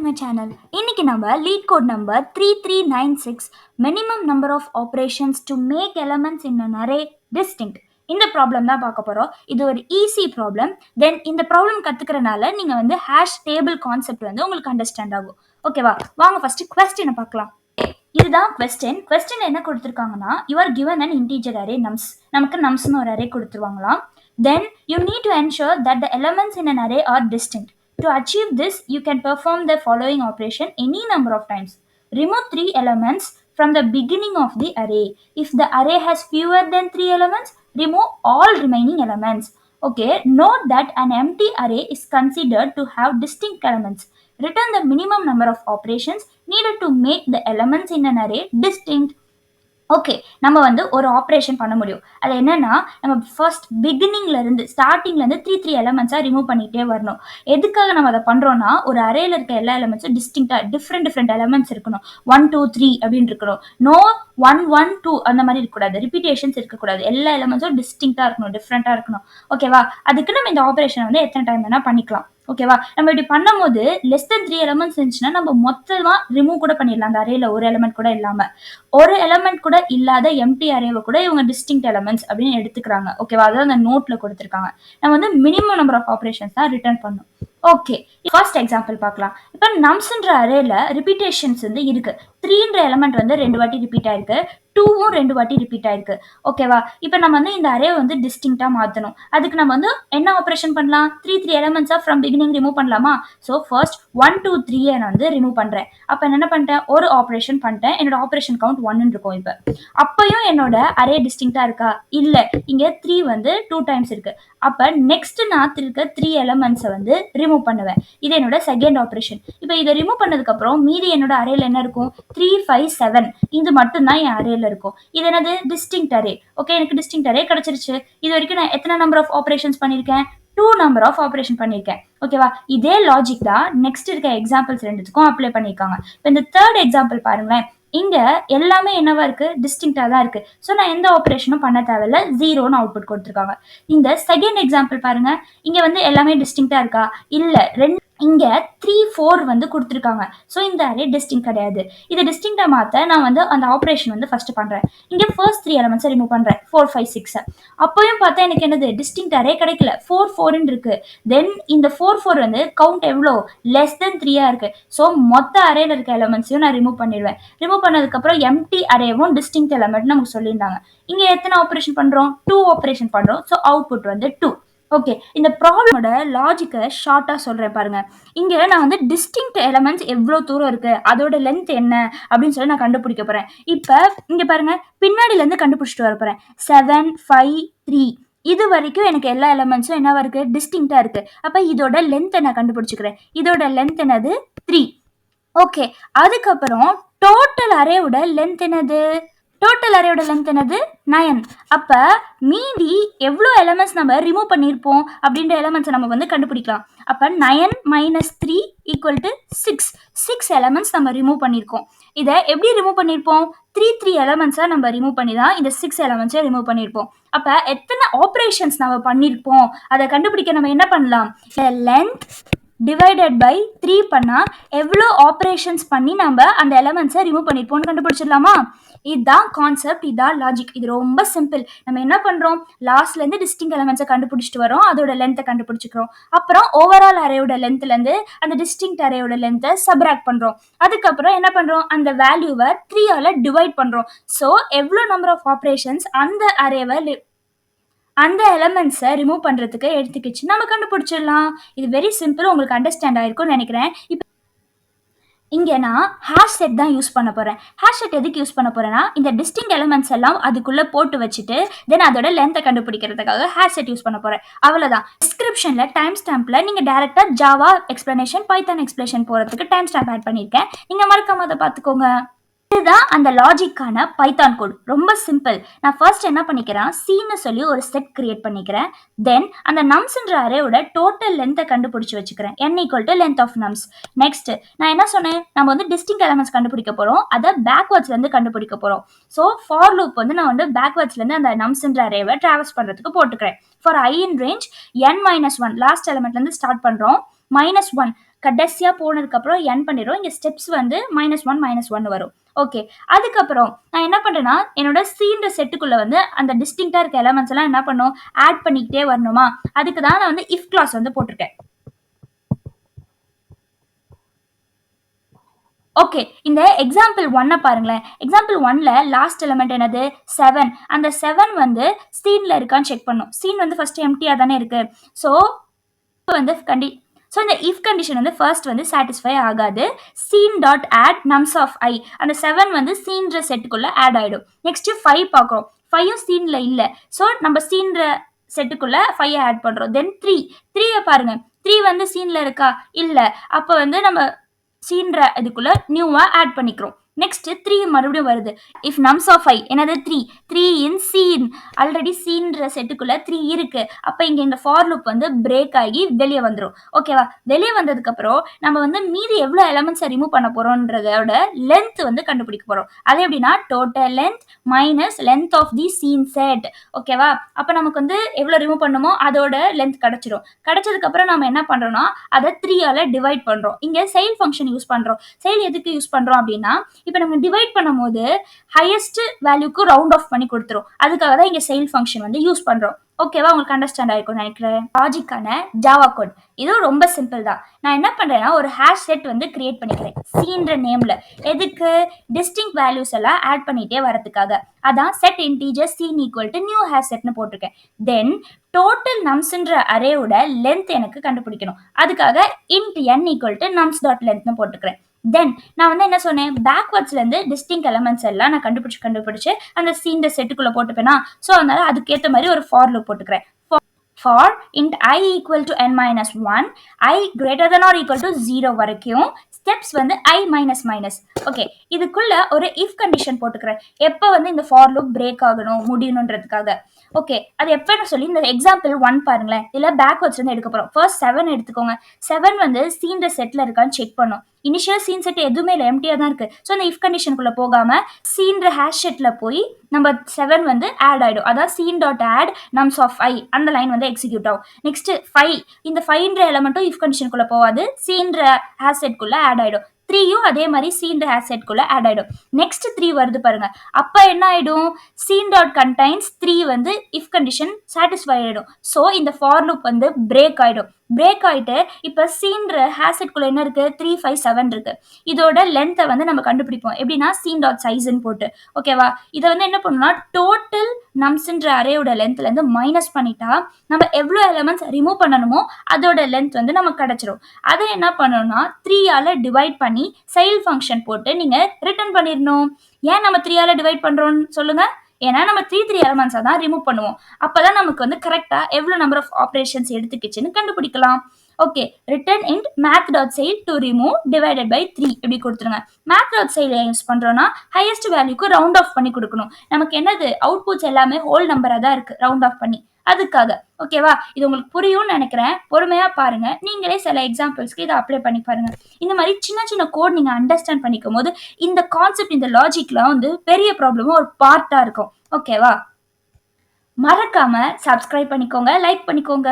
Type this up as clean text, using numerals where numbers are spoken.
நம்ம சேனல். இன்னைக்கு நம்ம LeetCode number 3396 minimum number of operations to make elements in an array distinct. இந்த problem தான் பார்க்க போறோம். இது ஒரு ஈஸி ப்ராப்ளம். தென் இந்த ப்ராப்ளம் கத்துக்கிறனால நீங்க வந்து ஹேஷ் டேபிள் கான்செப்ட் வந்து உங்களுக்கு அண்டர்ஸ்டாண்ட் ஆகும். ஓகேவா? வாங்க ஃபர்ஸ்ட் கொஸ்டினை பார்க்கலாம். இதுதான் கொஸ்டின் என்ன கொடுத்துருக்காங்கன்னா, you are given an integer array nums. நமக்கு நம்ஸ்னு ஒரு array கொடுத்துருவாங்களாம். Then you need to ensure that the elements in an array are distinct. To achieve this, you can perform the following operation any number of times. Remove 3 elements from the beginning of the array. If the array has fewer than 3 elements, remove all remaining elements. Okay, note that an empty array is considered to have distinct elements. Return the minimum number of operations needed to make the elements in an array distinct. Okay, நம்ம வந்து ஒரு operation பண்ண முடியும். அது என்னன்னா, நம்ம first பிகினிங்லேருந்து ஸ்டார்டிங்லேருந்து three எலமெண்ட்ஸாக remove பண்ணிகிட்டே வரணும். எதுக்காக நம்ம அதை பண்ணுறோன்னா, ஒரு அரேல இருக்க எல்லா எலமெண்ட்ஸும் டிஸ்டிங்காக டிஃப்ரெண்ட் எலமெண்ட்ஸ் இருக்கணும். 1 2 3 அப்படின்னு இருக்கணும். நோ 1 1 2 அந்த மாதிரி இருக்கக்கூடாது. ரிப்பீட்டேஷன்ஸ் இருக்கக்கூடாது. எல்லா எலமெண்ட்ஸும் டிஸ்டிங்காக இருக்கணும், டிஃப்ரெண்ட்டாக இருக்கணும். ஓகேவா? அதுக்கு நம்ம இந்த ஆப்ரேஷனை வந்து எத்தனை டைம் வேணால் பண்ணிக்கலாம். ஓகேவா? நம்ம இப்படி பண்ணும்போது லெஸ் தென் 3 எலமெண்ட்ஸ் இருந்துச்சுன்னா நம்ம மொத்தமாக ரிமூவ் கூட பண்ணிடலாம். அந்த அரேல ஒரு எலமெண்ட் கூட இல்லாமல், ஒரு எலமெண்ட் கூட இல்லாத எம்டி அரேவை கூட இவங்க டிஸ்டிங்க்ட் எலமெண்ட்ஸ் அப்படின்னு எடுத்துக்கிறாங்க. ஓகேவா? அதாவது அந்த நோட்ல கொடுத்துருக்காங்க. நம்ம வந்து மினிமம் நம்பர் ஆஃப் ஆப்ரேஷன்ஸ் தான் ரிட்டர்ன் பண்ணணும். ஓகே, ஃபர்ஸ்ட் எக்ஸாம்பிள் பார்க்கலாம். இப்போ நம்ஸ்ன்ற அரேல ரிப்பீட்டேஷன்ஸ் வந்து இருக்கு. 3ன்ற எலமெண்ட் வந்து 2 வாட்டி ரிப்பீட் ஆயிருக்கு, 2வும் 2 வாட்டி ரிப்பீட் ஆயிருக்கு. ஓகேவா? இப்போ நம்ம வந்து இந்த அரே வந்து டிஸ்டிங்க்டா மாற்றணும். அதுக்கு நம்ம வந்து என்ன ஆப்ரேஷன் பண்ணலாம்? 3 எலமெண்ட்ஸா ஃப்ரம் பிகினிங் ரிமூவ் பண்ணலாமா? ஸோ ஃபர்ஸ்ட் 1 2 3 நான் வந்து ரிமூவ் பண்றேன். அப்போ என்ன பண்ணிட்டேன்? ஒரு ஆப்ரேஷன் பண்ணிட்டேன். என்னோட ஆப்ரேஷன் கவுண்ட் 1 இருக்கும். இப்போ அப்பயும் என்னோட அரே டிஸ்டிங்க்டா இருக்கா? இல்லை, இங்க 3 வந்து 2 டைம்ஸ் இருக்கு. அப்போ நெக்ஸ்ட் நான் இருக்க 3 எலமெண்ட்ஸை வந்து ரிமூவ் பண்ணுவேன். இது என்னோட செகண்ட் ஆப்ரேஷன். இப்போ இதை ரிமூவ் பண்ணதுக்கு அப்புறம் மீதி என்னோட அரேல என்ன இருக்கும்? 3 5 7 இது மட்டும் தான் என் அரேல இருக்கும். இது என்னது? Distinct array. ஓகே, எனக்கு டிஸ்டிங்க்ட் அரே கிடைச்சிருச்சு. இது வரைக்கும் நான் எத்தனை நம்பர் ஆஃப் ஆப்ரேஷன்ஸ் பண்ணியிருக்கேன்? 2 நம்பர் ஆஃப் ஆப்ரேஷன் பண்ணியிருக்கேன். ஓகேவா? இதே லாஜிக் தான் நெக்ஸ்ட் இருக்க எக்ஸாம்பிள்ஸ் ரெண்டுத்துக்கும் அப்ளை பண்ணியிருக்காங்க. இப்போ இந்த தேர்ட் எக்ஸாம்பிள் பாருங்களேன். இங்க எல்லாமே என்னவா இருக்கு? டிஸ்டிங்க்டா தான் இருக்கு. ஸோ நான் எந்த ஆப்ரேஷனும் பண்ண தேவையில்ல, 0ன்னு அவுட்புட் கொடுத்துருக்காங்க. இந்த செகண்ட் எக்ஸாம்பிள் பாருங்க. இங்க வந்து எல்லாமே டிஸ்டிங்க்டா இருக்கா? இல்ல, இங்க 3 4 வந்து கொடுத்துருக்காங்க. ஸோ இந்த அரே டிஸ்டிங்க் கிடையாது. இதை டிஸ்டிங்க்டா மாற்ற நான் வந்து அந்த ஆப்ரேஷன் வந்து ஃபர்ஸ்ட் பண்றேன். இங்க ஃபர்ஸ்ட் 3 எலமெண்ட்ஸை ரிமூவ் பண்றேன். 4 5 6. அப்பயும் பார்த்தா எனக்கு என்னது? டிஸ்டிங்க்ட் அரே கிடைக்கல. 4 4ன்னு இருக்கு. தென் இந்த 4 4 வந்து கவுண்ட் எவ்வளோ? லெஸ் தென் 3 இருக்கு. ஸோ மொத்த அரேல இருக்க எலமெண்ட்ஸையும் நான் ரிமூவ் பண்ணிடுவேன். ரிமூவ் பண்ணதுக்கு அப்புறம் எம்டி அரேவும் டிஸ்டிங்க்ட் எலமெண்ட் நமக்கு சொல்லியிருந்தாங்க. இங்க எத்தனை ஆப்ரேஷன் பண்றோம்? 2 ஆப்ரேஷன் பண்றோம். ஸோ அவுட்புட் வந்து 2. ஓகே, இந்த ப்ராப்ளமோட லாஜிக்கை ஷார்ட்டாக சொல்கிறேன் பாருங்க. இங்கே நான் வந்து டிஸ்டிங்க்ட் எலமெண்ட்ஸ் எவ்வளோ தூரம் இருக்குது, அதோட லென்த் என்ன அப்படின்னு சொல்லி நான் கண்டுபிடிக்க போகிறேன். இப்போ இங்கே பாருங்க, பின்னாடியிலேருந்து கண்டுபிடிச்சிட்டு வர போகிறேன். 7 5 3 இது வரைக்கும் எனக்கு எல்லா எலமெண்ட்ஸும் என்னவா இருக்குது? டிஸ்டிங்க்டாக இருக்குது. அப்போ இதோட லென்த்தை நான் கண்டுபிடிச்சிக்கிறேன். இதோட லென்த் என்னது? 3. ஓகே, அதுக்கப்புறம் டோட்டல் அரேவோட லென்த் என்னது? டோட்டல் அரேயோட லென்த் என்னது? 9. அப்போ மீதி எவ்வளோ எலமெண்ட்ஸ் நம்ம ரிமூவ் பண்ணியிருப்போம் அப்படின்ற எலமெண்ட்ஸை நம்ம வந்து கண்டுபிடிக்கலாம். அப்போ 9 - 3 = 6. 6 எலமெண்ட்ஸ் நம்ம ரிமூவ் பண்ணியிருக்கோம். இதை எப்படி ரிமூவ் பண்ணியிருப்போம்? 3 எலமெண்ட்ஸாக நம்ம ரிமூவ் பண்ணி தான் இந்த 6 எலமெண்ட்ஸை ரிமூவ் பண்ணியிருப்போம். அப்போ எத்தனை ஆப்ரேஷன்ஸ் நம்ம பண்ணியிருப்போம் அதை கண்டுபிடிக்க நம்ம என்ன பண்ணலாம்? லென்த் டிவைடட் பை 3 பண்ணால் எவ்வளோ ஆப்ரேஷன்ஸ் பண்ணி நம்ம அந்த எலமெண்ட்ஸை ரிமூவ் பண்ணியிருப்போம்னு கண்டுபிடிச்சிடலாமா? இதுதான் கான்செப்ட், இதுதான் லாஜிக். இது ரொம்ப சிம்பிள். நம்ம என்ன பண்ணுறோம்? லாஸ்ட்லேருந்து டிஸ்டிங்க்ட் எலமெண்ட்ஸை கண்டுபிடிச்சிட்டு வரோம், அதோட லென்த்தை கண்டுபிடிச்சிக்கிறோம். அப்புறம் ஓவரால் அரேயோட லென்த்லேருந்து அந்த டிஸ்டிங்க்ட் அரேயோட லென்த்தை சப்ராக்ட் பண்ணுறோம். அதுக்கப்புறம் என்ன பண்ணுறோம்? அந்த வேல்யூவை 3ஆல் டிவைட் பண்ணுறோம். ஸோ எவ்வளோ நம்பர் ஆஃப் ஆப்ரேஷன்ஸ் அந்த அரேவை அந்த எலமெண்ட்ஸை ரிமூவ் பண்ணுறதுக்கு எடுத்துக்கிச்சு நம்ம கண்டுபிடிச்சிடலாம். இது வெரி சிம்பிள். உங்களுக்கு அண்டர்ஸ்டாண்ட் ஆயிருக்கும்னு நினைக்கிறேன். இப்போ இங்கே நான் ஹேஷ் செட் தான் யூஸ் பண்ண போகிறேன். ஹேஷ் செட் எதுக்கு யூஸ் பண்ண போகிறேன்னா, இந்த டிஸ்டிங்க்ட் எலமெண்ட்ஸ் எல்லாம் அதுக்குள்ளே போட்டு வச்சுட்டு தென் அதோட லென்த்தை கண்டுபிடிக்கிறதுக்காக ஹேஷ் செட் யூஸ் பண்ண போகிறேன். அவ்வளோதான். டிஸ்கிரிப்ஷனில் டைம் ஸ்டாம்பில் நீங்கள் டேரெக்டாக ஜாவா எக்ஸ்ப்ளனேஷன், பைத்தான் எக்ஸ்ப்ளனேஷன் போகிறதுக்கு டைம் ஸ்டாம்ப் ஆட் பண்ணியிருக்கேன். நீங்கள் மறக்காம அதை பார்த்துக்கோங்க. இதுதான் அந்த லாஜிக்கான பைத்தான் கோட். ரொம்ப சிம்பிள். நான் ஃபர்ஸ்ட் என்ன பண்ணிக்கிறேன்? சீன்னு சொல்லி ஒரு செட் கிரியேட் பண்ணிக்கிறேன். தென் அந்த நம்ஸ்ன்ற அரேயோட டோட்டல் லென்த்தை கண்டுபிடிச்சி வச்சுக்கிறேன். n = length of nums. Next நான் என்ன சொன்னேன்? நம்ம வந்து டிஸ்டிங்க்ட் எலமெண்ட்ஸ் கண்டுபிடிக்க போகிறோம், அதை பேக்வர்ட்ஸ்லேருந்து கண்டுபிடிக்க போகிறோம். ஸோ ஃபார் லூப் வந்து நான் வந்து பேக்வர்ட்ஸ்லேருந்து அந்த நம்ஸ்ன்ற அரேவை ட்ராவல்ஸ் பண்ணுறதுக்கு போட்டுக்கிறேன். For I in range n - 1 last எலமெண்ட்லேருந்து ஸ்டார்ட் பண்ணுறோம். -1 கடைசியாக போனதுக்கப்புறம் n பண்ணிடும். இங்கே ஸ்டெப்ஸ் வந்து -1 வரும். ஓகே, அதுக்கப்புறம் நான் என்ன பண்ணுறேன்னா என்னோட சீன்ற செட்டுக்குள்ளே வந்து அந்த டிஸ்டிங்டாக இருக்க எலமெண்ட்ஸ் எல்லாம் என்ன பண்ணும், ஆட் பண்ணிக்கிட்டே வரணுமா, அதுக்கு தான் நான் வந்து இஃப் கிளாஸ் வந்து போட்டிருக்கேன். ஓகே, இந்த எக்ஸாம்பிள் 1 பாருங்களேன். எக்ஸாம்பிள் 1ல லாஸ்ட் எலிமெண்ட் என்னது 7. அந்த 7 வந்து சீன்ல இருக்கான்னு செக் பண்ணும். சீன் வந்து ஃபர்ஸ்ட் எம்டியா தானே இருக்கு. ஸோ வந்து இந்த இஃப் கண்டிஷன் வந்து ஃபர்ஸ்ட் வந்து சாட்டிஸ்ஃபை ஆகாது. Seen dot add nums of I, அந்த 7 வந்து சீன்ற செட்டுக்குள்ள ஆட் ஆயிடும். நெக்ஸ்ட் 5 பார்க்குறோம். 5ம் சீன்ல இல்லை. ஸோ நம்ம சீன்ற செட்டுக்குள்ள 5 ஆட் பண்றோம். தென் 3 பாருங்க. 3 வந்து சீன்ல இருக்கா, இல்ல. அப்ப வந்து நம்ம சீன்ற இதுக்குள்ள நியூவா ஆட் பண்ணிக்கிறோம். நெக்ஸ்ட் 3 மறுபடியும் வருது. இஃப் நம்ஸ் ஆஃப் ஐ என்னது 3 இன் சீன், ஆல்ரெடி சீன்ற செட்டுக்குள்ள 3 இருக்கு. அப்ப இங்க இந்த ஃபார் லூப் வந்து பிரேக் ஆகி வெளியே வந்துடும். ஓகேவா, வெளியே வந்ததுக்கு அப்புறம் நம்ம வந்து மீதி எவ்வளவு எலமெண்ட்ஸை ரிமூவ் பண்ண போறோம்ன்றதோட லென்த் வந்து கண்டுபிடிக்க போறோம். அது எப்படின்னா total length minus length of the seen set. ஓகேவா, அப்ப நமக்கு வந்து எவ்வளவு ரிமூவ் பண்ணுமோ அதோட லென்த் கிடைச்சிடும். கிடைச்சதுக்கு அப்புறம் நம்ம என்ன பண்றோம்னா அதை 3ஆல டிவைட் பண்றோம். இங்க செயில் ஃபங்க்ஷன் யூஸ் பண்றோம். செயில் எதுக்கு யூஸ் பண்றோம் அப்படின்னா, இப்போ நம்ம டிவைட் பண்ணும்போது ஹையஸ்ட் வேல்யூக்கு ரவுண்ட் ஆஃப் பண்ணி கொடுத்துரும். அதுக்காக தான் இங்க செயில் ஃபங்க்ஷன் வந்து யூஸ் பண்றோம். ஓகேவா, உங்களுக்கு அண்டர்ஸ்டாண்ட் ஆயிருக்கும் நினைக்கிறேன். லாஜிக்கான ஜாவா கோட் இதுவும் ரொம்ப சிம்பிள் தான். நான் என்ன பண்றேன்னா ஒரு ஹேஷ் செட் வந்து கிரியேட் பண்ணிக்கிறேன் சீன்ற நேம்ல. எதுக்கு, டிஸ்டிங் வேல்யூஸ் எல்லாம் ஆட் பண்ணிட்டே வரதுக்காக. அதான் set integer seen equal to new hash செட்னு போட்டிருக்கேன். தென் டோட்டல் நம்ஸ்ன்ற அரேயோட லென்த் எனக்கு கண்டுபிடிக்கணும். அதுக்காக int n equal to nums dot லென்த்னு போட்டுக்கிறேன். தென் நான் வந்து என்ன சொன்னேன், பேக்வர்ட்ஸ்ல இருந்து டிஸ்டிங் எலமெண்ட்ஸ் எல்லாம் நான் கண்டுபிடிச்சு அந்த சீன் செட்டுக்குள்ள போட்டுப்பேனா. ஸோ அதனால அதுக்கேற்ற மாதிரி ஒரு ஃபார் லூப் போட்டுக்கிறேன். for int I equal to n minus 1, I greater than or equal to 0 வரைக்கும் ஸ்டெப்ஸ் வந்து I minus minus. ஓகே, இதுக்குள்ள ஒரு if கண்டிஷன் போட்டுக்கிறேன். எப்போ வந்து இந்த ஃபார் லூப் பிரேக் ஆகணும் முடியணுன்றதுக்காக. ஓகே, அது எப்பன்னு சொல்லி இந்த எக்ஸாம்பிள் 1 பாருங்களேன். இதில் பேக்வர்ட்ஸ் வந்து எடுக்க போகிறோம். ஃபர்ஸ்ட் 7 எடுத்துக்கோங்க. 7 வந்து சீன்ற செட்டில் இருக்கான்னு செக் பண்ணும். இனிஷியல் சீன் செட் எதுவுமே இல்லை, எம்டியாக தான் இருக்குது. ஸோ அந்த இஃப் கண்டிஷனுக்குள்ளே போகாமல் சீன்ற ஹேஷ் செட்டில் போய் நம்ம 7 வந்து ஆட் ஆகிடும். அதாவது seen dot add nums of I, அந்த லைன் வந்து எக்ஸிக்யூட் ஆகும். நெக்ஸ்ட் 5, இந்த 5ன்ற எலமெண்ட்டும் இஃப் கண்டிஷனுக்குள்ளே போகாது, சீன்ற ஹேஷ் செட்குள்ளே ஆட் ஆகிடும். 3யும் அதே மாதிரி சீன் ஹேஷ் செட்குள்ள ஆட் ஆயிடும். நெக்ஸ்ட் 3 வருது பாருங்க. அப்ப என்ன ஆயிடும், சீன் டாட் கண்டைன்ஸ் 3 வந்து இஃப் கண்டிஷன் சாட்டிஸ்ஃபை ஆயிடும். ஸோ இந்த ஃபார் லூப் வந்து பிரேக் ஆயிடும். பிரேக் ஆயிட்டு இப்போ சீன்ற ஹேஷ் செட்குள்ள என்ன இருக்கு, 3 5 7 இருக்கு. இதோட லென்த்தை வந்து நம்ம கண்டுபிடிப்போம். எப்படின்னா சீன் டாட் சைஸ்ன்னு போட்டு. ஓகேவா, இதை வந்து என்ன பண்ணணும்னா டோட்டல் நம்ஸ்ன்ற அரேயோட லென்த்ல இருந்து மைனஸ் பண்ணிட்டா நம்ம எவ்வளோ எலிமெண்ட்ஸ் ரிமூவ் பண்ணணுமோ அதோட லென்த் வந்து நமக்கு கிடைச்சிரும். அதை என்ன பண்ணணும்னா 3ஆல டிவைட் பண்ணி செயில் ஃபங்க்ஷன் போட்டு நீங்க ரிட்டர்ன் பண்ணிடணும். ஏன் நம்ம 3ஆல டிவைட் பண்றோம்னு சொல்லுங்க. ஏன்னா நம்ம 3 எலிமெண்ட்ஸை தான் ரிமூவ் பண்ணுவோம். அப்பதான் நமக்கு வந்து கரெக்டா எவ்வளவு நம்பர் ஆஃப் ஆப்ரேஷன்ஸ் எடுத்துக்கிச்சுன்னு கண்டுபிடிக்கலாம். Okay, return int math dot ceil to remove divided by 3 இப்படி கொடுத்துருங்க. math டாட் செயில் யூஸ் பண்றோம்னா ஹையஸ்ட் வேல்யூக்கு ரவுண்ட் ஆஃப் பண்ணி கொடுக்கணும். நமக்கு என்னது அவுட்புட்ஸ் எல்லாமே ஹோல் நம்பரா தான் இருக்கு ரவுண்ட் ஆஃப் பண்ணி, அதுக்காக. ஓகேவா, இது உங்களுக்கு புரியும்னு நினைக்கிறேன். பொறுமையா பாருங்க, நீங்களே சில எக்ஸாம்பிள்ஸ்க்கு இதை அப்ளை பண்ணி பாருங்க. இந்த மாதிரி சின்ன சின்ன கோட் நீங்க அண்டர்ஸ்டாண்ட் பண்ணிக்கும் போது இந்த கான்செப்ட், இந்த லாஜிக்லாம் வந்து பெரிய ப்ராப்ளமும் ஒரு பார்ட்டா இருக்கும். ஓகேவா, மறக்காம சப்ஸ்கிரைப் பண்ணிக்கோங்க, லைக் பண்ணிக்கோங்க.